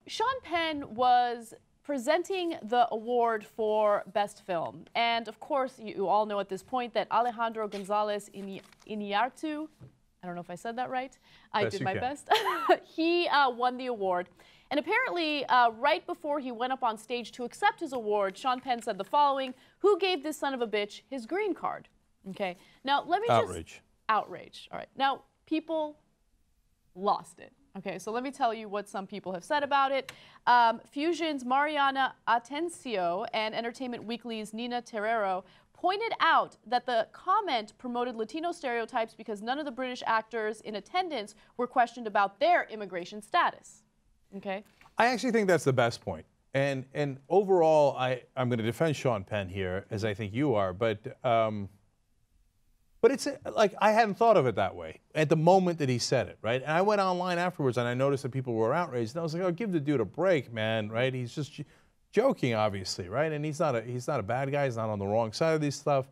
Sean Penn was presenting the award for Best Film. And of course, you all know at this point that Alejandro González Iñárritu, I don't know if I said that right. I did my best. He won the award. And apparently, right before he went up on stage to accept his award, Sean Penn said the following: "Who gave this son of a bitch his green card?" Okay. Now, let me Outrage. Outrage. All right. Now, people lost it. Okay, so let me tell you what some people have said about it. Fusion's Mariana Atencio and Entertainment Weekly's Nina Terrero pointed out that the comment promoted Latino stereotypes because none of the British actors in attendance were questioned about their immigration status. Okay? I actually think that's the best point. And overall, I'm going to defend Sean Penn here, as I think you are, but it's like, I hadn't thought of it that way at the moment that he said it, right? And I went online afterwards and I noticed that people were outraged, and I was like, oh, give the dude a break, man, right? He's just joking, obviously, right? And he's not a bad guy. He's not on the wrong side of this stuff.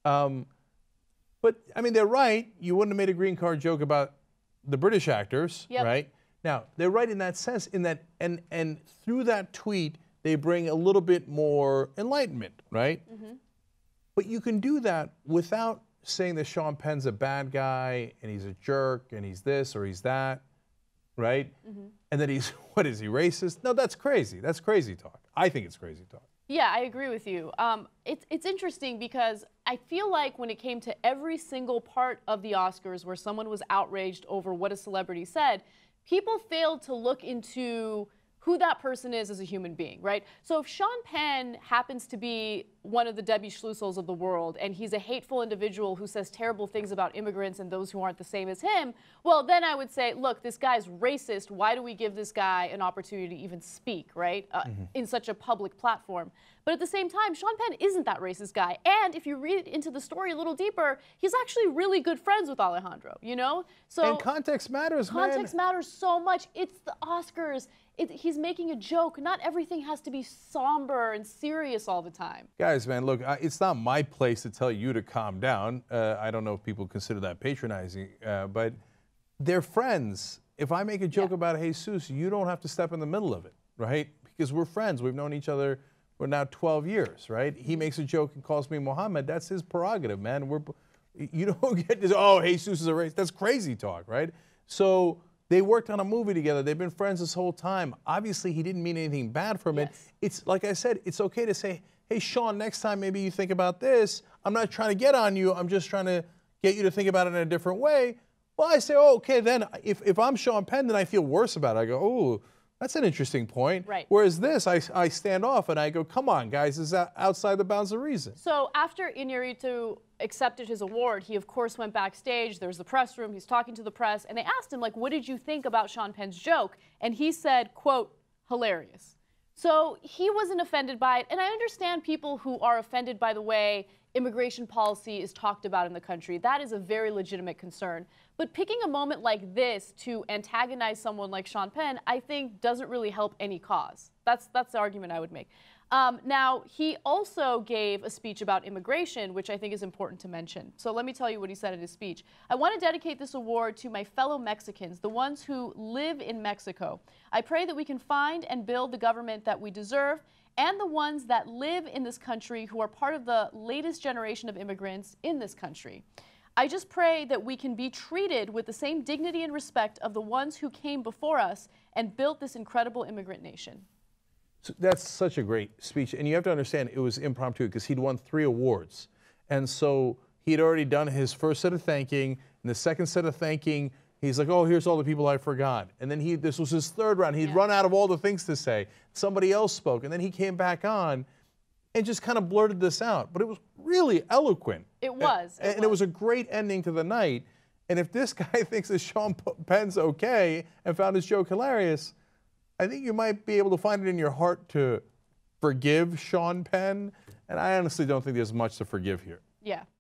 But I mean, they're right. You wouldn't have made a green card joke about the British actors, right? Now, they're right in that sense, in that, and through that tweet, they bring a little bit more enlightenment, right? Mm-hmm. But you can do that without saying that Sean Penn's a bad guy and he's a jerk and he's this or he's that, right? Mm-hmm. And that he's, what is he, racist? No, that's crazy. That's crazy talk. I think it's crazy talk. Yeah, I agree with you. It's interesting because I feel like when it came to every single part of the Oscars where someone was outraged over what a celebrity said, people failed to look into who that person is as a human being, right? So if Sean Penn happens to be one of the Debbie Schlussels of the world and he's a hateful individual who says terrible things about immigrants and those who aren't the same as him, well, then I would say, look, this guy's racist. Why do we give this guy an opportunity to even speak, right, in such a public platform? But at the same time, Sean Penn isn't that racist guy. And if you read into the story a little deeper, he's actually really good friends with Alejandro, you know? So and context matters, man. Context matters so much. It's the Oscars. He's making a joke. Not everything has to be somber and serious all the time. Guys, man, look, it's not my place to tell you to calm down. I don't know if people consider that patronizing, but they're friends. If I make a joke about Jesus, you don't have to step in the middle of it, right? Because we're friends. We've known each other for now 12 years, right? He makes a joke and calls me Muhammad. That's his prerogative, man. You don't get this, oh, Jesus is a race. That's crazy talk, right? So they worked on a movie together. They've been friends this whole time. Obviously, he didn't mean anything bad from it. It's, like I said, it's okay to say, hey, Sean, next time maybe you think about this. I'm not trying to get on you. I'm just trying to get you to think about it in a different way. Well, I say, oh, okay, then if I'm Sean Penn, then I feel worse about it. I go, oh, that's an interesting point. Right. Whereas this, I stand off and I go, come on, guys, this is outside the bounds of reason. So after Iñárritu accepted his award, he of course went backstage. There's the press room. He's talking to the press, and they asked him, like, what did you think about Sean Penn's joke? And he said, quote, hilarious. So he wasn't offended by it, and I understand people who are offended by the way immigration policy is talked about in the country. That is a very legitimate concern. But picking a moment like this to antagonize someone like Sean Penn, I think doesn't really help any cause. That's the argument I would make. Now, he also gave a speech about immigration, which I think is important to mention. So let me tell you what he said in his speech. I want to dedicate this award to my fellow Mexicans, the ones who live in Mexico. I pray that we can find and build the government that we deserve, and the ones that live in this country who are part of the latest generation of immigrants in this country. I just pray that we can be treated with the same dignity and respect of the ones who came before us and built this incredible immigrant nation. So that's such a great speech. And you have to understand, it was impromptu because he'd won 3 awards. And so he'd already done his first set of thanking, and the second set of thanking, he's like, oh, here's all the people I forgot. And then this was his 3rd round. He'd run out of all the things to say. Somebody else spoke, and then he came back on and just kind of blurted this out. But it was really eloquent. It was. And it was a great ending to the night. And if this guy thinks that Sean Penn's okay and found his joke hilarious, I think you might be able to find it in your heart to forgive Sean Penn. And I honestly don't think there's much to forgive here. Yeah.